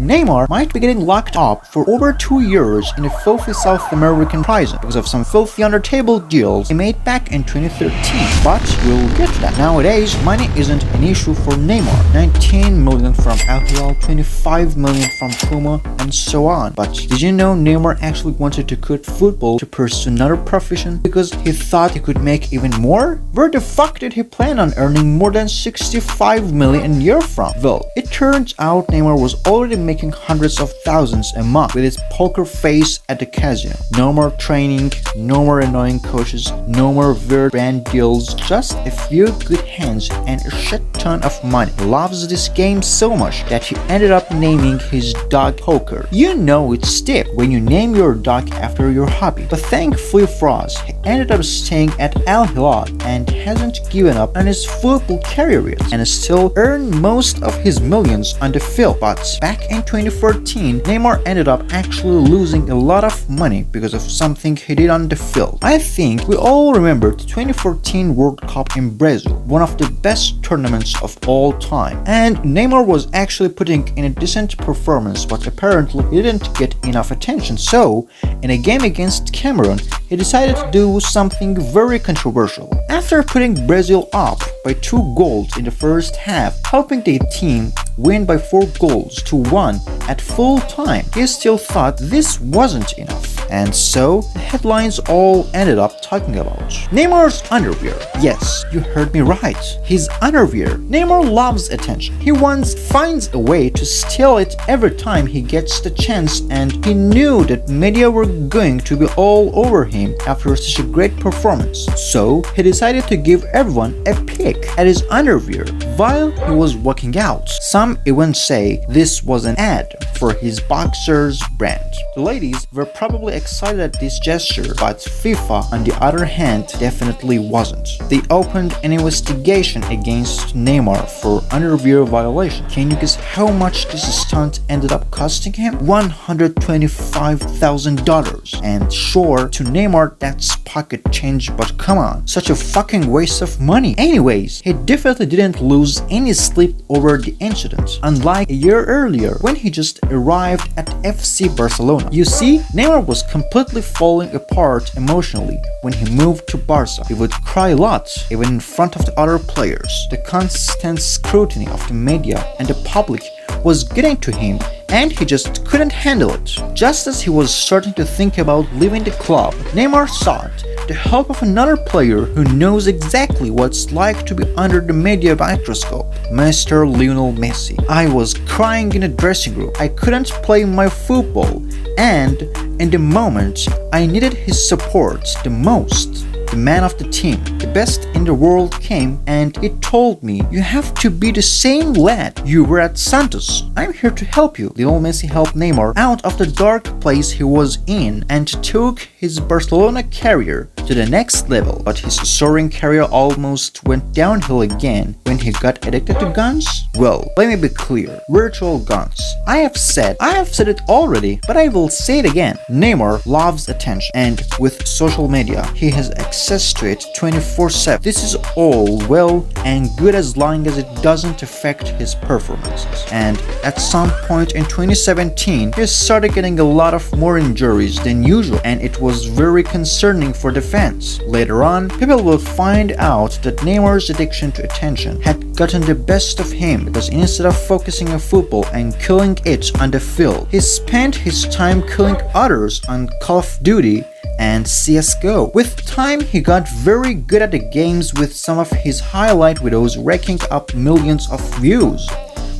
Neymar might be getting locked up for over 2 years in a filthy South American prison because of some filthy under-table deals he made back in 2013. But we'll get to that. Nowadays, money isn't an issue for Neymar. 19 million from Hilal, 25 million from Puma, and so on. But did you know Neymar actually wanted to quit football to pursue another profession because he thought he could make even more? Where the fuck did he plan on earning more than 65 million a year from? Well, it turns out Neymar was already making hundreds of thousands a month with his poker face at the casino. No more training, no more annoying coaches, no more weird brand deals, just a few good hands and a shit ton of money. He loves this game so much that he ended up naming his dog Poker. You know it's stiff when you name your dog after your hobby, but thankfully for us, he ended up staying at Al Hilal and hasn't given up on his football career yet, and still earned most of his millions on the field. But back in 2014, Neymar ended up actually losing a lot of money because of something he did on the field. I think we all remember the 2014 World Cup in Brazil, one of the best tournaments of all time, and Neymar was actually putting in a decent performance, but apparently he didn't get enough attention. So in a game against Cameroon, he decided to do something very controversial. After putting Brazil up by 2 goals in the first half, helping the team win by 4 goals to 1 at full time, he still thought this wasn't enough. And so the headlines all ended up talking about Neymar's underwear. Yes, you heard me right. His underwear. Neymar loves attention. He finds a way to steal it every time he gets the chance, and he knew that media were going to be all over him after such a great performance. So he decided to give everyone a peek at his underwear while he was walking out. Some even say this was an ad for his boxers brand. The ladies were probably excited at this gesture, but FIFA, on the other hand, definitely wasn't. They opened an investigation against Neymar for underwear violation. Can you guess how much this stunt ended up costing him? $125,000. And sure, to Neymar that's pocket change, but come on, such a fucking waste of money. Anyways, he definitely didn't lose any sleep over the incident, unlike a year earlier when he just arrived at FC Barcelona. You see, Neymar was completely falling apart emotionally when he moved to Barça. He would cry a lot, even in front of the other players. The constant scrutiny of the media and the public was getting to him, and he just couldn't handle it. Just as he was starting to think about leaving the club, Neymar sought the help of another player who knows exactly what it's like to be under the media microscope, Mr. Lionel Messi. I was crying in the dressing room. I couldn't play my football, and in the moment I needed his support the most, the man of the team, the best in the world came and it told me, you have to be the same lad you were at Santos. I'm here to help you. Lionel Messi helped Neymar out of the dark place he was in and took his Barcelona career to the next level. But his soaring career almost went downhill again when he got addicted to guns. Well, let me be clear, virtual guns. I have said it already, but I will say it again. Neymar loves attention, and with social media, he has access to it 24/7. This is all well and good as long as it doesn't affect his performances. And at some point in 2017, he started getting a lot of more injuries than usual, and it was very concerning for the fans. Later on, people will find out that Neymar's addiction to attention had gotten the best of him, because instead of focusing on football and killing it on the field, he spent his time killing others on Call of Duty and CSGO. With time, he got very good at the games, with some of his highlight videos racking up millions of views.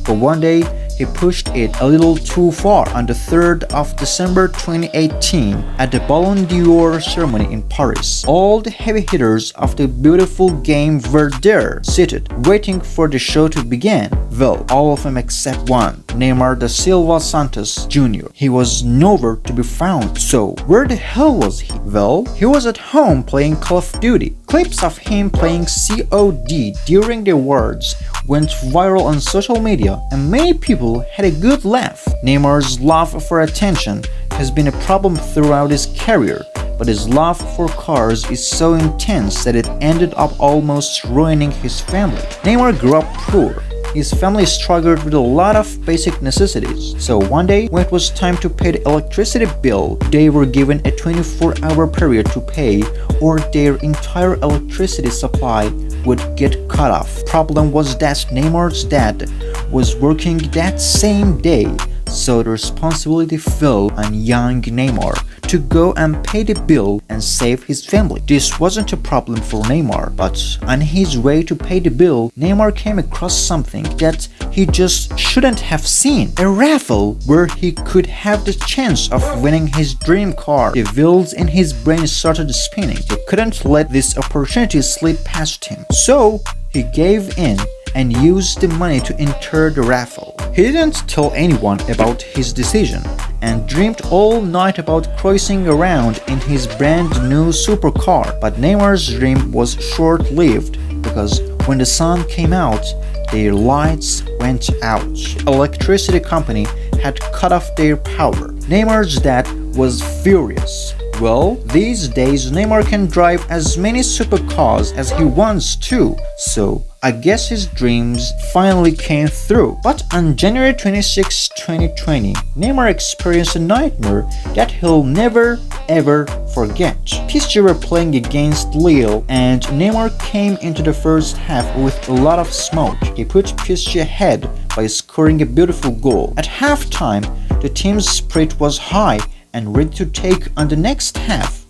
But one day, he pushed it a little too far. On the 3rd of December 2018, at the Ballon d'Or ceremony in Paris, all the heavy hitters of the beautiful game were there, seated, waiting for the show to begin. Well, all of them except one, Neymar da Silva Santos Jr. He was nowhere to be found. So, where the hell was he? Well, he was at home playing Call of Duty. Clips of him playing COD during the awards went viral on social media, and many people had a good laugh. Neymar's love for attention has been a problem throughout his career, but his love for cars is so intense that it ended up almost ruining his family. Neymar grew up poor. his family struggled with a lot of basic necessities. So one day, when it was time to pay the electricity bill, they were given a 24-hour period to pay, or their entire electricity supply would get cut off. Problem was that Neymar's dad was working that same day, so the responsibility fell on young Neymar to go and pay the bill and save his family. This wasn't a problem for Neymar, but on his way to pay the bill, Neymar came across something that he just shouldn't have seen. A raffle where he could have the chance of winning his dream car. The wheels in his brain started spinning. He couldn't let this opportunity slip past him. So he gave in and used the money to enter the raffle. He didn't tell anyone about his decision and dreamed all night about cruising around in his brand new supercar. But Neymar's dream was short-lived because when the sun came out, their lights went out. Electricity company had cut off their power. Neymar's dad was furious. Well, these days Neymar can drive as many supercars as he wants to, so I guess his dreams finally came through. But on January 26, 2020, Neymar experienced a nightmare that he'll never ever forget. PSG were playing against Lille and Neymar came into the first half with a lot of smoke. He put PSG ahead by scoring a beautiful goal. At halftime, the team's spirit was high and ready to take on the next half.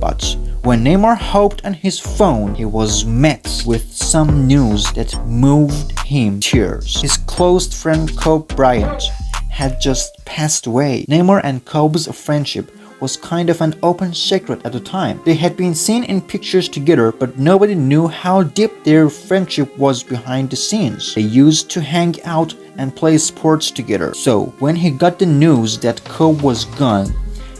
But when Neymar hopped on his phone, he was met with some news that moved him to tears. His close friend Kobe Bryant had just passed away. Neymar and Kobe's friendship was kind of an open secret at the time. They had been seen in pictures together, but nobody knew how deep their friendship was behind the scenes. They used to hang out and play sports together. So when he got the news that Kobe was gone,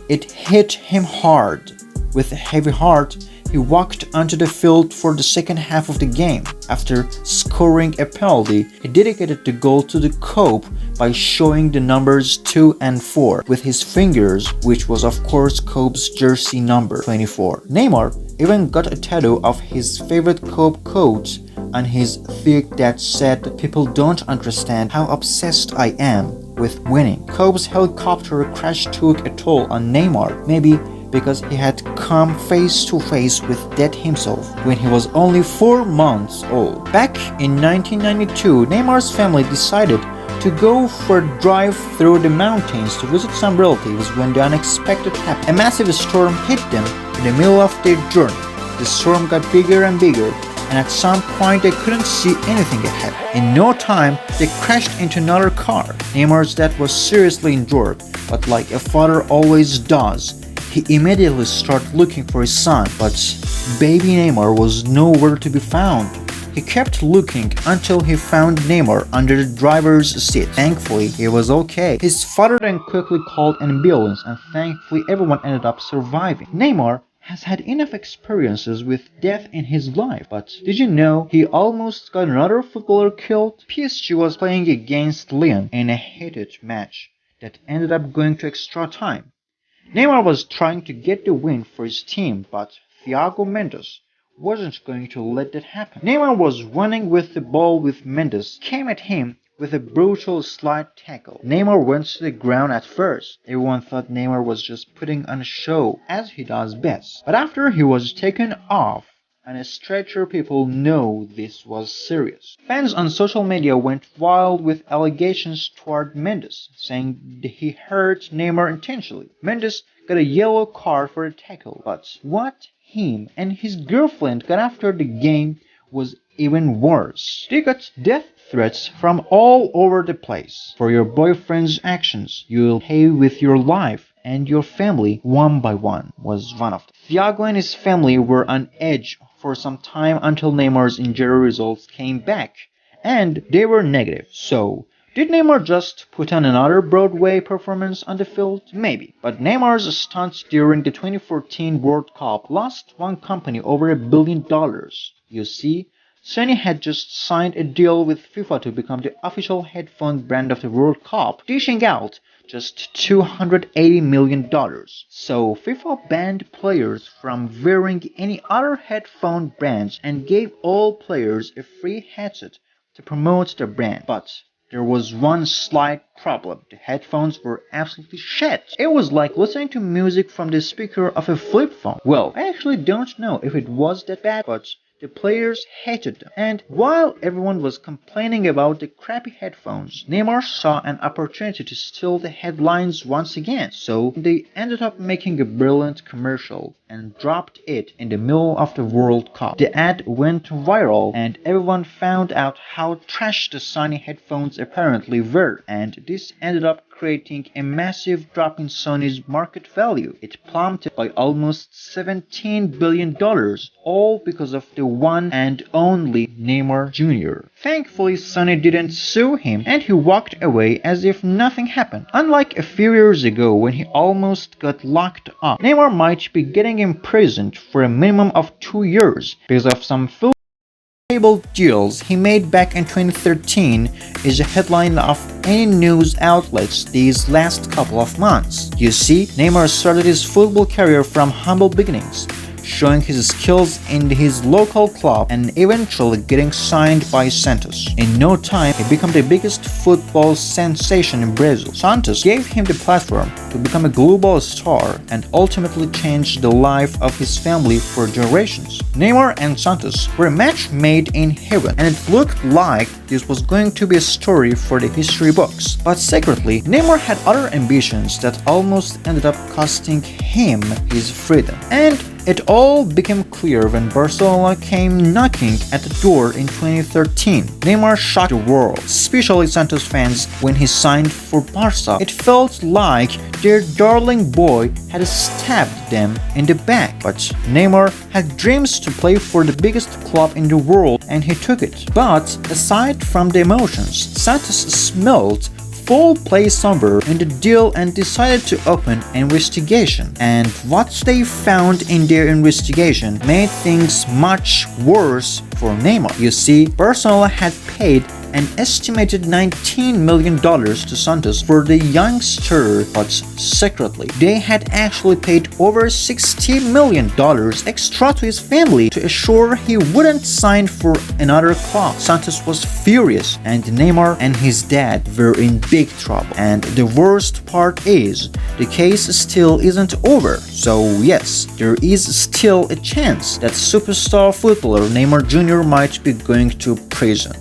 it hit him hard. With a heavy heart, he walked onto the field for the second half of the game. After scoring a penalty, he dedicated the goal to the Kobe by showing the numbers 2 and 4 with his fingers, which was of course Kobe's jersey number 24. Neymar even got a tattoo of his favorite Kobe quote on his thigh that said, "People don't understand how obsessed I am with winning." Kobe's helicopter crash took a toll on Neymar, maybe because he had come face to face with death himself when he was only 4 months old. Back in 1992, Neymar's family decided to go for a drive through the mountains to visit some relatives when the unexpected happened. A massive storm hit them in the middle of their journey. The storm got bigger and bigger, and at some point they couldn't see anything ahead. In no time, they crashed into another car. Neymar's dad was seriously injured, but like a father always does, he immediately started looking for his son, but baby Neymar was nowhere to be found. He kept looking until he found Neymar under the driver's seat. Thankfully, he was okay. His father then quickly called an ambulance and thankfully everyone ended up surviving. Neymar has had enough experiences with death in his life, but did you know he almost got another footballer killed? PSG was playing against Lyon in a heated match that ended up going to extra time. Neymar was trying to get the win for his team, but Thiago Mendes wasn't going to let that happen. Neymar was running with the ball when Mendes came at him with a brutal slide tackle. Neymar went to the ground at first. Everyone thought Neymar was just putting on a show, as he does best. But after he was taken off on a stretcher, people know this was serious. Fans on social media went wild with allegations toward Mendes, saying that he hurt Neymar intentionally. Mendes got a yellow card for a tackle, but what him and his girlfriend got after the game was even worse. They got death threats from all over the place. For your boyfriend's actions, you'll pay with your life and your family one by one, was one of them. Thiago and his family were on edge for some time until Neymar's injury results came back, and they were negative. So, did Neymar just put on another Broadway performance on the field? Maybe. But Neymar's stunts during the 2014 World Cup lost one company over $1 billion. You see, Sony had just signed a deal with FIFA to become the official headphone brand of the World Cup, dishing out just $280 million. So FIFA banned players from wearing any other headphone brands and gave all players a free headset to promote their brand. But there was one slight problem. The headphones were absolutely shit. It was like listening to music from the speaker of a flip phone. Well, I actually don't know if it was that bad, but the players hated them. And while everyone was complaining about the crappy headphones, Neymar saw an opportunity to steal the headlines once again. So they ended up making a brilliant commercial and dropped it in the middle of the World Cup. The ad went viral and everyone found out how trash the Sony headphones apparently were, and this ended up creating a massive drop in Sony's market value. It plummeted by almost $17 billion, all because of the one and only Neymar Jr. Thankfully, Sony didn't sue him and he walked away as if nothing happened. Unlike a few years ago when he almost got locked up, Neymar might be getting imprisoned for a minimum of 2 years because of some table deals he made back in 2013 is a headline of any news outlets these last couple of months. You see, Neymar started his football career from humble beginnings, showing his skills in his local club and eventually getting signed by Santos. In no time, he became the biggest football sensation in Brazil. Santos gave him the platform to become a global star and ultimately changed the life of his family for generations. Neymar and Santos were a match made in heaven, and it looked like this was going to be a story for the history books. But secretly, Neymar had other ambitions that almost ended up costing him his freedom. And it all became clear when Barcelona came knocking at the door in 2013. Neymar shocked the world, especially Santos fans, when he signed for Barça. It felt like their darling boy had stabbed them in the back. But Neymar had dreams to play for the biggest club in the world and he took it. But aside from the emotions, Santos smelled foul play somewhere in the deal and decided to open an investigation. And what they found in their investigation made things much worse for Neymar. You see, Barcelona had paid an estimated $19 million to Santos for the youngster, but secretly, they had actually paid over $60 million extra to his family to assure he wouldn't sign for another club. Santos was furious, and Neymar and his dad were in big trouble. And the worst part is, the case still isn't over. So yes, there is still a chance that superstar footballer Neymar Jr. might be going to prison.